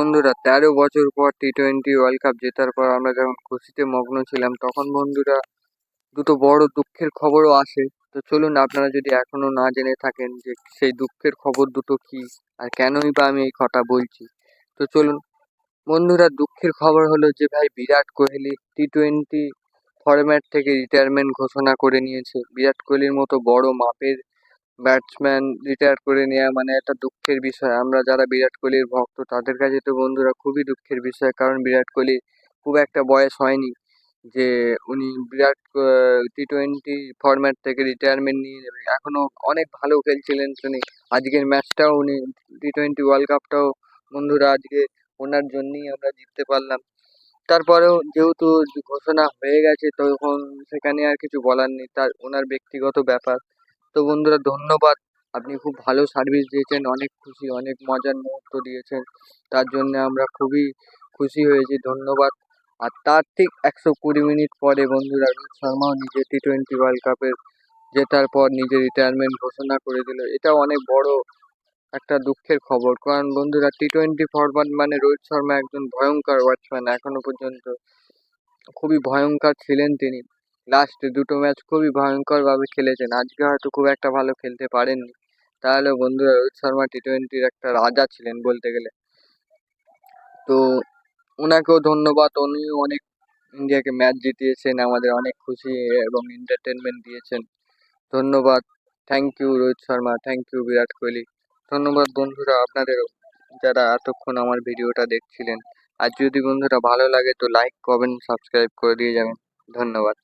বন্ধুরা 13 বছর পর টি-20 ওয়ার্ল্ড কাপ জেতার পর আমরা যখন খুশিতে মগ্ন ছিলাম, তখন বন্ধুরা দুটো বড় দুঃখের খবরও আসে। তো চলুন, আপনারা যদি এখনো না জেনে থাকেন যে সেই দুঃখের খবর দুটো কি আর কেনই বা আমি এই কথা বলছি, তো চলুন বন্ধুরা। দুঃখের খবর হলো যে ভাই, বিরাট কোহলি টি-20 ফরম্যাট থেকে রিটায়ারমেন্ট ঘোষণা করে নিয়েছে। বিরাট কোহলির মতো বড় মাপের ব্যাটসম্যান রিটায়ার করে নেওয়া মানে একটা দুঃখের বিষয়। আমরা যারা বিরাট কোহলির ভক্ত তাদের কাছে তো বন্ধুরা খুবই দুঃখের বিষয়, কারণ বিরাট কোহলি খুব একটা বয়স হয়নি যে উনি বিরাট টি-20 ফরম্যাট থেকে রিটায়ারমেন্ট নিয়ে নেবে। এখনো অনেক ভালো খেলছিলেন তিনি। আজকের ম্যাচটাও উনি টি-20 ওয়ার্ল্ড কাপটাও বন্ধুরা আজকে ওনার জন্যই আমরা জিততে পারলাম। তারপরেও যেহেতু ঘোষণা হয়ে গেছে, তখন সেখানে আর কিছু বলার নেই, তার ওনার ব্যক্তিগত ব্যাপার। তো বন্ধুরা ধন্যবাদ, আপনি খুব ভালো সার্ভিস দিয়েছেন, অনেক খুশি, অনেক মজার মুহূর্ত দিয়েছেন, তার জন্য আমরা খুবই খুশি হয়েছি, ধন্যবাদ। আর তার ঠিক 120 মিনিট পরে বন্ধুরা রোহিত শর্মাও নিজে টি-20 ওয়ার্ল্ড কাপের জেতার পর নিজের রিটায়ারমেন্ট ঘোষণা করে দিল। এটা অনেক বড় একটা দুঃখের খবর, কারণ বন্ধুরা টি-20 ফরম্যাট মানে রোহিত শর্মা একজন ভয়ঙ্কর ব্যাটসম্যান। এখনো পর্যন্ত খুবই ভয়ঙ্কর ছিলেন তিনি। লাস্ট দুটো ম্যাচ খুবই ভয়ঙ্কর ভাবে খেলেছেন। আজকে হয়তো খুব একটা ভালো খেলতে পারেননি, তাহলে বন্ধুরা রোহিত শর্মা টি-20-র একটা রাজা ছিলেন বলতে গেলে। তো ওনাকেও ধন্যবাদ, উনিও অনেক ইন্ডিয়াকে ম্যাচ জিতিয়েছেন, আমাদের অনেক খুশি এবং এন্টারটেনমেন্ট দিয়েছেন। ধন্যবাদ, thank you Rohit Sharma, thank you Virat Kohli. ধন্যবাদ বন্ধুরা আপনাদেরও, যারা এতক্ষণ আমার ভিডিওটা দেখছিলেন। আর যদি বন্ধুরা ভালো লাগে তো লাইক, কমেন্ট, সাবস্ক্রাইব করে দিয়ে যাবেন। ধন্যবাদ।